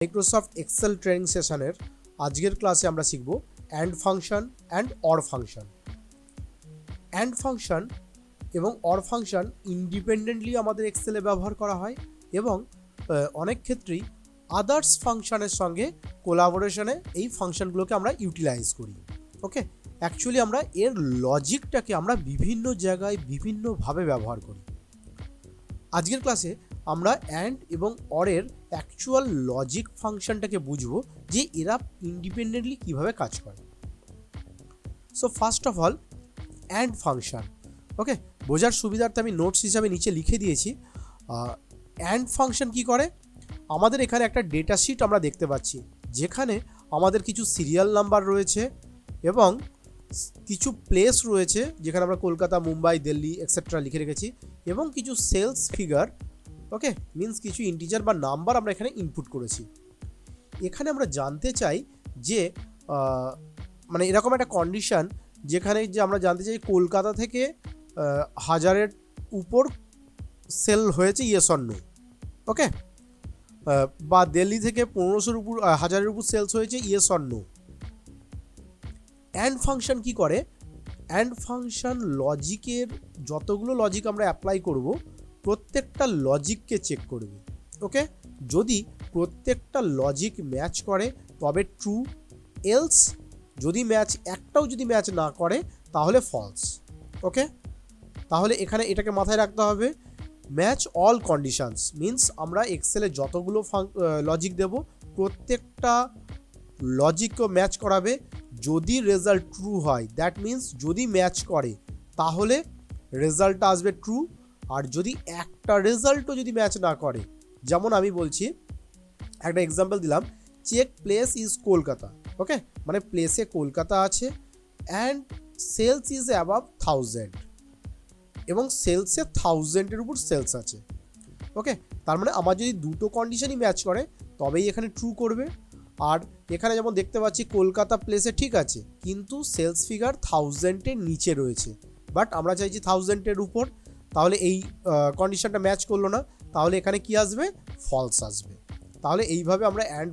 Microsoft Excel training সেশনের আজকের ক্লাসে আমরা শিখব and function and or function. And function এবং অর ফাংশন ইন্ডিপেন্ডেন্টলি আমাদের এক্সেলে ব্যবহার করা হয় এবং অনেক ক্ষেত্রেই আদার্স ফাংশনের সঙ্গে কোলাবোরেশনে এই ফাংশনগুলোকে আমরা ইউটিলাইজ করি। ওকে, অ্যাকচুয়ালি আমরা এর লজিকটাকে আমরা বিভিন্ন জায়গায় বিভিন্নভাবে ব্যবহার করি। আজকের ক্লাসে আমরা অ্যান্ড এবং অরের অ্যাকচুয়াল লজিক ফাংশনটাকে বুঝবো যে এরা ইন্ডিপেন্ডেন্টলি কিভাবে কাজ করে। So first of all and function, okay, বোঝার সুবিধার্থে আমি নোটস হিসাবে নিচে লিখে দিয়েছি। অ্যান্ড ফাংশন কি করে, আমাদের এখানে একটা ডেটা শিট আমরা দেখতে পাচ্ছি যেখানে আমাদের কিছু সিরিয়াল নাম্বার রয়েছে এবং কিছু প্লেস রয়েছে যেখানে আমরা কলকাতা, মুম্বাই, দিল্লি এক্সেট্রা লিখে রেখেছি এবং কিছু সেলস ফিগার, ওকে, মিনস কিছু ইন্টিজার বা নাম্বার আমরা এখানে ইনপুট করেছি। এখানে আমরা জানতে চাই যে মানে এরকম একটা কন্ডিশন যেখানে যে আমরা জানতে চাই কলকাতা থেকে 1000-এর উপর সেল হয়েছে ইয়েস অর নো, ওকে, বা দিল্লি থেকে 1500-এর উপর 1000-এর উপর সেলস হয়েছে yes or no. And function কি করে, অ্যান্ড ফাংশন লজিকের যতগুলো লজিক আমরা অ্যাপ্লাই করব প্রত্যেকটা লজিককে চেক করবে। ওকে, যদি প্রত্যেকটা লজিক ম্যাচ করে তবে ট্রু, এলস যদি একটাও ম্যাচ না করে তাহলে ফলস। ওকে, তাহলে এখানে এটাকে মাথায় রাখতে হবে, ম্যাচ অল কন্ডিশনস মিনস আমরা এক্সেলে যতগুলো লজিক দেব প্রত্যেকটা লজিককে ম্যাচ করাবে। যদি রেজাল্ট ট্রু হয় দ্যাট মিনস যদি ম্যাচ করে তাহলে রেজাল্টটা আসবে ট্রু, আর যদি একটা রেজাল্টও যদি ম্যাচ না করে, যেমন আমি বলছি একটা এক্সাম্পল দিলাম, চেক প্লেস ইজ কলকাতা, ওকে, মানে প্লেসে কলকাতা আছে অ্যান্ড সেলস ইজ অ্যাবাভ 1000 এবং সেলসে 1000-এর উপর সেলস আছে। ওকে, তার মানে আমার যদি দুটো কন্ডিশনই ম্যাচ করে তবেই এখানে ট্রু করবে। আর এখানে যেমন দেখতে পাচ্ছি কলকাতা প্লেসে ঠিক আছে কিন্তু সেলস ফিগার 1000-এর নিচে রয়েছে, বাট আমরা চাইছি 1000-এর উপর, তাহলে এই কন্ডিশনটা ম্যাচ করলো না, তাহলে এখানে কি আসবে, ফলস আসবে। তাহলে এইভাবে আমরা অ্যান্ড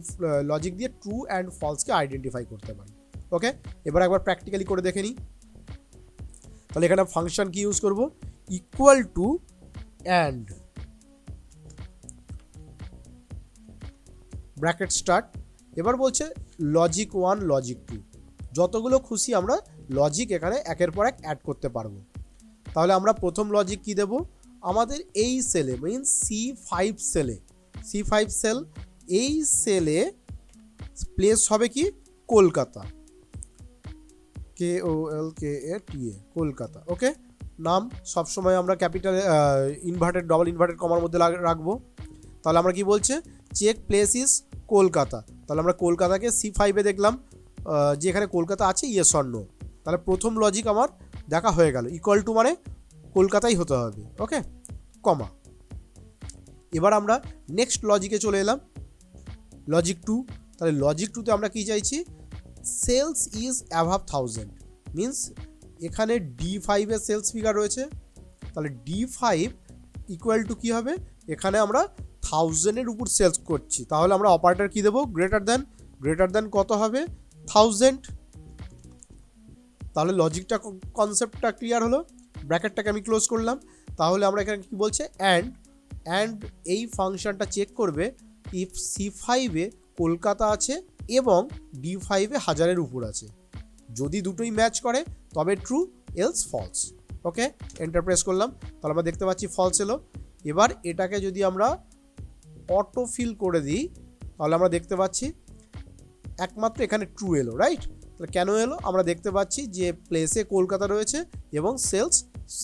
লজিক দিয়ে ট্রু অ্যান্ড ফলসকে আইডেন্টিফাই করতে পারি। ওকে, এবার একবার প্র্যাকটিক্যালি করে দেখে নিই। তাহলে এখানে ফাংশন কি ইউজ করব, equal to and bracket start. এবার বলছে লজিক 1 লজিক 2 যতগুলো খুশি আমরা লজিক এখানে একের পর এক অ্যাড করতে পারবো। তাহলে আমরা প্রথম লজিক কি দেব, আমাদের এই সেলে মিনস C5 সেলে, C5 সেল, এই সেলে প্লেস হবে কি কলকাতা, KOLKATA কলকাতা। ওকে, নাম সবসময় আমরা ক্যাপিটাল ইনভার্টেড ডবল ইনভার্টেড কমার মধ্যে রাখবো। তাহলে আমরা কি বলছে, চেক প্লেস ইজ কলকাতা, তাহলে আমরা কলকাতাকে C5-এ দেখলাম যে এখানে কলকাতা আছে ইয়েস অর নো, তাহলে প্রথম লজিক আমার দেখা হয়ে গেল, ইকুয়াল টু মানে কলকাতাই হতে হবে, ওকে, কমা। এবার আমরা নেক্সট লজিকে চলে এলাম, লজিক 2। তাহলে লজিক 2-তে আমরা কি চাইছি, সেলস ইজ অ্যাভাভ 1000 মিনস এখানে D5-এর সেলস ফিগার রয়েছে, তাহলে D5 ইকুয়াল টু কী হবে, এখানে আমরা 1000-এর উপর সেলস করছি, তাহলে আমরা অপারেটর কি দেবো, গ্রেটার দ্যান কত হবে, 1000। তাহলে লজিকটা কনসেপ্টটা ক্লিয়ার হলো, ব্র্যাকেটটাকে আমি ক্লোজ করলাম। তাহলে আমরা এখানে কি বলছে, অ্যান্ড এই ফাংশনটা চেক করবে ইফ C5-এ কলকাতা আছে এবং D5-এ 1000-এর উপর আছে, যদি দুটোই ম্যাচ করে তবে ট্রু, এলস ফলস। ওকে, এন্টার প্রেস করলাম, তাহলে আমরা দেখতে পাচ্ছি ফলস এলো। এবার এটাকে যদি আমরা অটো ফিল করে দিই তাহলে আমরা দেখতে পাচ্ছি একমাত্র এখানে ট্রু এলো, রাইট। তাহলে কেন এলো, আমরা দেখতে পাচ্ছি যে প্লেসে কলকাতা রয়েছে এবং সেলস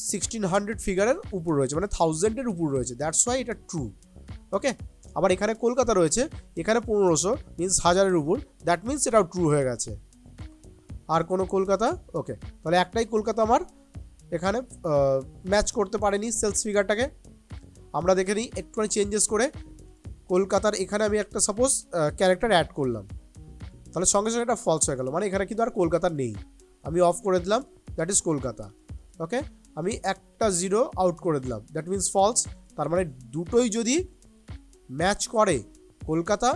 1600 ফিগারের উপর রয়েছে, মানে 1000-এর উপর রয়েছে, দ্যাটস ওয়াই এটা ট্রু। ওকে, আবার এখানে কলকাতা রয়েছে, এখানে 1500 মিনস 1000-এর উপর, দ্যাট মিনস এটাও ট্রু হয়ে গেছে। আর কোনো কলকাতা, ওকে, তাহলে একটাই কলকাতা আমার এখানে ম্যাচ করতে পারেনি সেলস ফিগারটাকে। আমরা দেখে নিই একটুখানি চেঞ্জেস করে, কলকাতার এখানে আমি একটা সাপোজ ক্যারেক্টার অ্যাড করলাম, তাহলে সঙ্গে সঙ্গে এটা ফলস হয়ে গেল, মানে এখানে কিন্তু আর কলকাতা নেই, আমি অফ করে দিলাম, দ্যাট ইজ কলকাতা। ওকে, আমি একটা 0 আউট করে দিলাম, দ্যাট মিনস ফলস। তার মানে দুটোই যদি ম্যাচ করে কলকাতা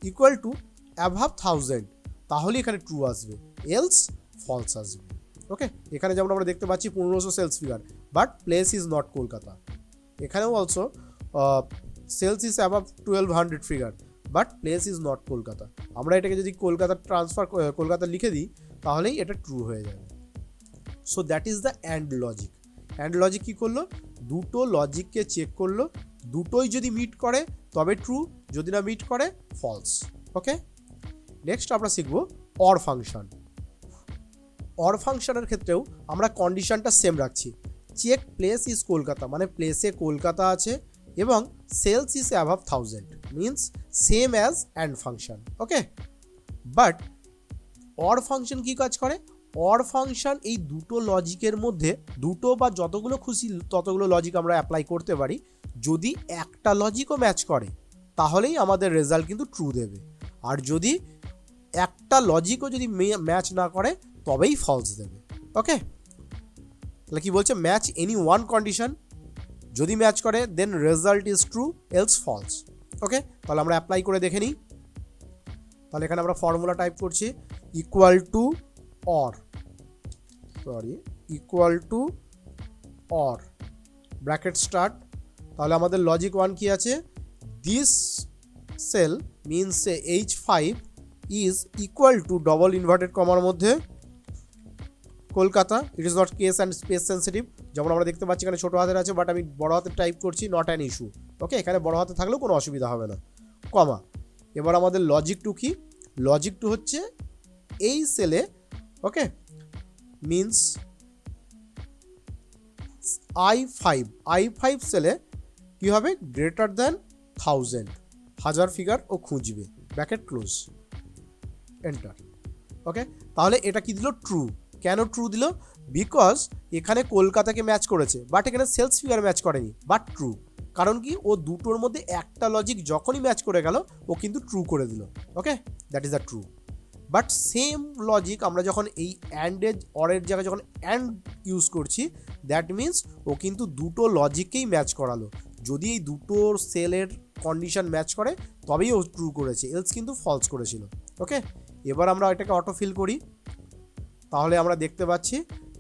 ইকুয়াল টু অ্যাভাব 1000, তাহলে এখানে ট্রু আসবে, এলস ফলস আসবে। ওকে, এখানে যেমন আমরা দেখতে পাচ্ছি 1500 sales figure, but place is not Kolkata. এখানেও also sales is above 1200 figure, but place is not Kolkata. আমরা এটাকে যদি কলকাতা লিখে দিই তাহলেই এটা ট্রু হয়ে যাবে। So that is the and logic. And logic কী করলো, দুটো লজিককে চেক করলো, দুটোই যদি মিট করে তবে ট্রু, যদি না মিট করে ফলস। ওকে, নেক্সট আমরা শিখব অর ফাংশন। অর ফাংশনের ক্ষেত্রেও আমরা কন্ডিশনটা সেম রাখছি। চেক প্লেস ইজ কলকাতা, মানে প্লেসে কলকাতা আছে এবং sales is above 1000, means same as and function. Okay, but or function কী কাজ করে, অর ফাংশন এই দুটো লজিকের মধ্যে দুটো বা যতগুলো খুশি ততগুলো লজিক আমরা অ্যাপ্লাই করতে পারি। যদি একটা লজিকও ম্যাচ করে তাহলেই আমাদের রেজাল্ট কিন্তু ট্রু দেবে, আর যদি একটা লজিকও যদি ম্যাচ না করে তবেই ফলস দেবে। ওকে, তাহলে কি বলছে, ম্যাচ এনি ওয়ান কন্ডিশন, যদি ম্যাচ করে then result is true, else false. Okay, তাহলে আমরা অ্যাপ্লাই করে দেখে নিই। তাহলে এখানে আমরা ফর্মুলা টাইপ করছি, equal to or, equal to or, bracket start. তাহলে আমাদের লজিক 1 কি আছে, this cell means H5 is equal to double inverted কমার মধ্যে Kolkata, it is not case and space sensitive. যেমন আমরা দেখতে পাচ্ছি এখানে ছোটো হাতের আছে, বাট আমি বড় হাতের টাইপ করছি, নট অ্যান ইস্যু। ওকে, এখানে বড় হাতে থাকলেও কোনো অসুবিধা হবে না, কমা। এবার আমাদের লজিক 2 কি, লজিক 2 হচ্ছে এই সেলে, ওকে, মিনস I5 সেলে কী হবে, গ্রেটার দ্যান 1000 ফিগার ও খুঁজবে, ব্র্যাকেট ক্লোজ, এন্টার। ওকে, তাহলে এটা কি দিল, ট্রু। কেন ট্রু দিল, বিকজ এখানে কলকাতাকে ম্যাচ করেছে, বাট এখানে সেলস ফিগার ম্যাচ করেনি, বাট ট্রু। কারণ কি, ও দুটোর মধ্যে একটা লজিক যখনই ম্যাচ করে গেল ও কিন্তু ট্রু করে দিল। Okay, that is the true. But same logic আমরা যখন এই অ্যান্ডের অরের জায়গায় যখন অ্যান্ড ইউজ করছি, দ্যাট মিনস ও কিন্তু দুটো লজিককেই ম্যাচ করালো। যদি এই দুটোর সেলের কন্ডিশন ম্যাচ করে তবেই ও ট্রু করেছে, এলস কিন্তু ফলস করেছিল। ওকে, এবার আমরা এটাকে অটো ফিল করি, তাহলে আমরা দেখতে পাচ্ছি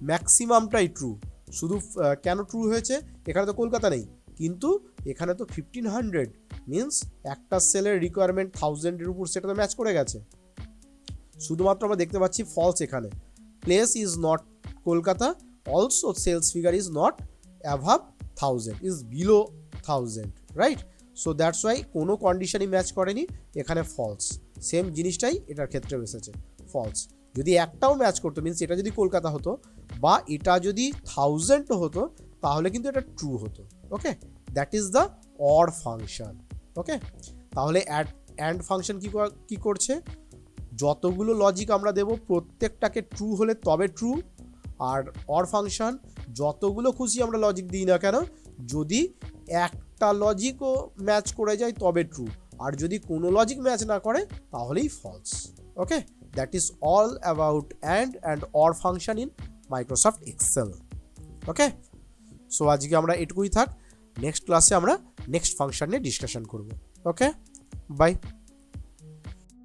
ম্যাক্সিমামটাই ট্রু। শুধু কেন ট্রু হয়েছে, এখানে তো কলকাতা নেই, কিন্তু এখানে তো 1500 মিনস একটা সেলের রিকোয়ারমেন্ট 1000-এর উপর, সেটা তো ম্যাচ করে গেছে। শুধুমাত্র আমরা দেখতে পাচ্ছি ফলস এখানে, place is not Kolkata, also sales figure is not above 1000, is below 1000, right. So that's why কোনো কন্ডিশনই ম্যাচ করেনি, এখানে ফলস। সেম জিনিসটাই এটার ক্ষেত্রে এসেছে, ফলস। যদি একটাও ম্যাচ করতো, মিনস এটা যদি কলকাতা হতো বা এটা যদি 1000 হতো তাহলে কিন্তু এটা ট্রু হতো। Okay, that is the or function. Okay, তাহলে অ্যান্ড ফাংশন কি করছে, যতগুলো লজিক আমরা দেব প্রত্যেকটাকে ট্রু হলে তবে ট্রু, আর অর ফাংশন যতগুলো খুশি আমরা লজিক দিই না কেন, যদি একটা লজিকও ম্যাচ করে যায় তবে ট্রু, আর যদি কোনো লজিক ম্যাচ না করে তাহলেই false. Okay, that is all about and or function in Microsoft Excel. Okay, so আজকে আমরা এটুকুই থাক, নেক্সট ক্লাসে আমরা নেক্সট ফাংশন নিয়ে ডিসকাশন করব। ওকে, বাই।